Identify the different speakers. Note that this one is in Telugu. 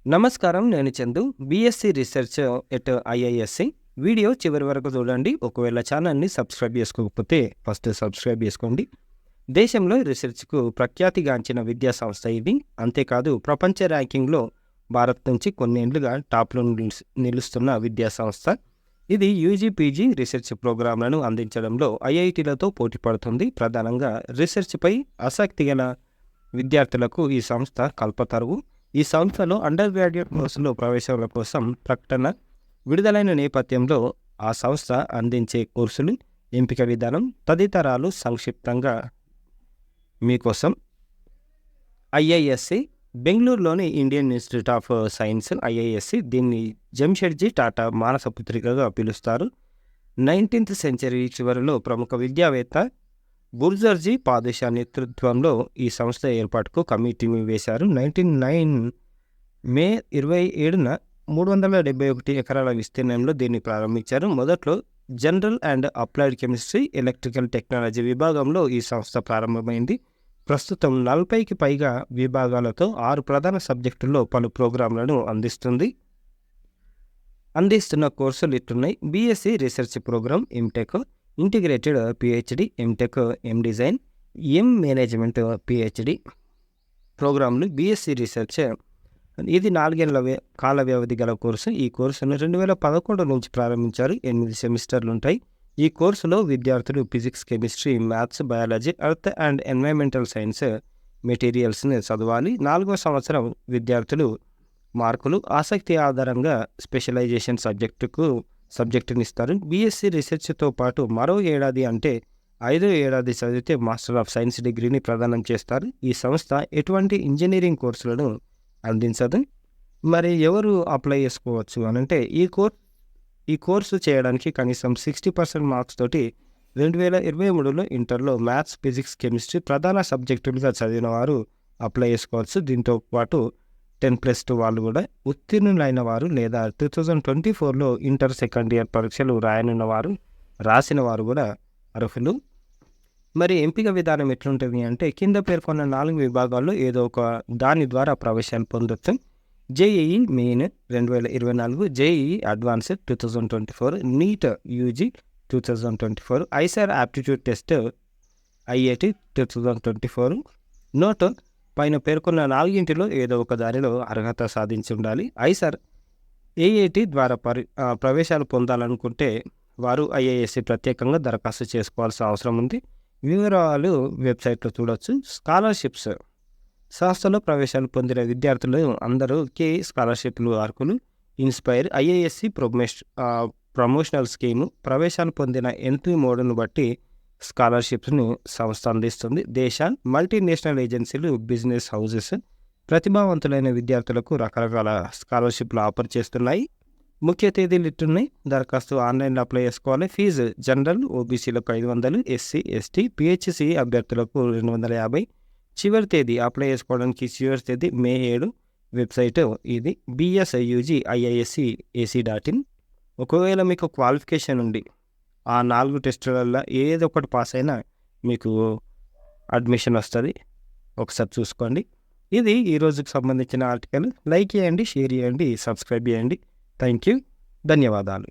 Speaker 1: నమస్కారం. నేను Chandu. BSc research at IISc. Video చివరి వరకు చూడండి. ఒకవేళ ఛానల్‌ని సబ్స్క్రైబ్ చేసుకోకపోతే ఫస్ట్ సబ్స్క్రైబ్ చేసుకోండి. దేశంలో రీసెర్చ్‌కు ప్రఖ్యాతిగాంచిన విద్యా సంస్థ ఇది. అంతేకాదు ప్రపంచ ర్యాంకింగ్‌లో భారత్ నుంచి కొన్నేళ్లుగా టాప్‌లో నిలుస్తున్న విద్యా సంస్థ. ఇది యూజీ, పీజీ రీసెర్చ్ ప్రోగ్రాంలను అందించడంలో ఐఐటీలతో పోటీ పడుతుంది. ప్రధానంగా రీసెర్చ్‌పై ఆసక్తి గల విద్యార్థులకు ఈ సంస్థ కల్పతరువు. ఈ సంస్థలో అండర్ గ్రాడ్యుయేట్ కోర్సులో ప్రవేశాల కోసం ప్రకటన విడుదలైన నేపథ్యంలో ఆ సంస్థ అందించే కోర్సులు, ఎంపిక విధానం తదితరాలు సంక్షిప్తంగా మీకోసం. ఐఐఎస్సి బెంగళూరులోని Indian institute of science IISc. దీన్ని జంషెడ్జీ టాటా మానసపుత్రికగా పిలుస్తారు. 19th సెంచరీ చివరిలో ప్రముఖ విద్యావేత్త బుర్జర్జీ పాదుషా నేతృత్వంలో ఈ సంస్థ ఏర్పాటుకు కమిటీని వేశారు. 1909 మే 27న 371 ఎకరాల విస్తీర్ణంలో దీన్ని ప్రారంభించారు. మొదట్లో general and applied chemistry, electrical technology విభాగంలో ఈ సంస్థ ప్రారంభమైంది. ప్రస్తుతం 40కి పైగా విభాగాలతో 6 ప్రధాన సబ్జెక్టుల్లో పలు ప్రోగ్రాంలను అందిస్తున్న కోర్సులు ఇట్టున్నాయి. BSc research programme, MTech, integrated PhD, MTech, M design, M management PhD ప్రోగ్రాంలు. బీఎస్సీ రీసెర్చ్ ఇది 4 ఏళ్ల కాల వ్యవధి గల కోర్సు. ఈ కోర్సును 2011 నుంచి ప్రారంభించారు. 8 సెమిస్టర్లు ఉంటాయి. ఈ కోర్సులో విద్యార్థులు physics, chemistry, maths, biology, earth and environmental science మెటీరియల్స్ని చదవాలి. 4వ సంవత్సరం విద్యార్థులు మార్కులు, ఆసక్తి ఆధారంగా స్పెషలైజేషన్ సబ్జెక్టుని ఇస్తారు. బీఎస్సీ రీసెర్చ్తో పాటు మరో ఏడాది అంటే 5వ ఏడాది చదివితే మాస్టర్ ఆఫ్ సైన్స్ డిగ్రీని ప్రదానం చేస్తారు. ఈ సంస్థ ఎటువంటి ఇంజనీరింగ్ కోర్సులను అందించదు. మరి ఎవరు అప్లై చేసుకోవచ్చు అనంటే ఈ కోర్సు చేయడానికి కనీసం 60% మార్క్స్ తోటి 2023లో ఇంటర్లో మ్యాథ్స్, ఫిజిక్స్, కెమిస్ట్రీ ప్రధాన సబ్జెక్టులుగా చదివిన వారు అప్లై చేసుకోవచ్చు. దీంతో పాటు 10+2 వాళ్ళు కూడా ఉత్తీర్ణులైన వారు లేదా 2024లో ఇంటర్ సెకండ్ ఇయర్ పరీక్షలు రాసిన వారు కూడా అర్హులు. మరి ఎంపిక విధానం ఎట్లుంటుంది అంటే కింద పేర్కొన్న 4 విభాగాల్లో ఏదో ఒక దాని ద్వారా ప్రవేశాలు పొందొచ్చు. JEE main 2024, JEE advanced 2024, NEET UG 2024, eyes are aptitude test IIT 2024. Note: పైన పేర్కొన్న 4గింటిలో ఏదో ఒక దానిలో అర్హత సాధించి ఉండాలి. ఐసార్ ఏఐటి ద్వారా ప్రవేశాలు పొందాలనుకుంటే వారు ఐఐఎస్సి ప్రత్యేకంగా దరఖాస్తు చేసుకోవాల్సిన అవసరం ఉంది. వివరాలు వెబ్సైట్లో చూడవచ్చు. స్కాలర్షిప్స్: సంస్థలో ప్రవేశాలు పొందిన విద్యార్థులు అందరూ స్కాలర్షిప్లు అర్హులు. ఇన్స్పైర్ ఐఐఎస్సి ప్రమోషనల్ స్కీము ప్రవేశాలు పొందిన ఎంట్రీ మోడ్ను బట్టి స్కాలర్షిప్స్ని సంస్థ అందిస్తుంది. దేశ మల్టీనేషనల్ ఏజెన్సీలు, బిజినెస్ హౌసెస్ ప్రతిభావంతులైన విద్యార్థులకు రకరకాల స్కాలర్షిప్లు ఆఫర్ చేస్తున్నాయి. ముఖ్య తేదీలు ఇట్టున్నాయి. దరఖాస్తు ఆన్లైన్లో అప్లై చేసుకోవాలి. ఫీజు: జనరల్, ఓబీసీలకు 500, ఎస్సీ, ఎస్టీ, పిహెచ్సి అభ్యర్థులకు 250. చివరి తేదీ అప్లై చేసుకోవడానికి చివరి తేదీ మే 7. వెబ్సైట్ ఇది bsiyugIISc.ac.in. ఒకవేళ మీకు క్వాలిఫికేషన్ ఉండి ఆ 4 టెస్టులలో ఏదో ఒకటి పాస్ అయినా మీకు అడ్మిషన్ వస్తుంది. ఒకసారి చూసుకోండి. ఇది ఈ రోజుకి సంబంధించిన ఆర్టికల్. లైక్ చేయండి, షేర్ చేయండి, సబ్స్క్రైబ్ చేయండి. Thank you. ధన్యవాదాలు.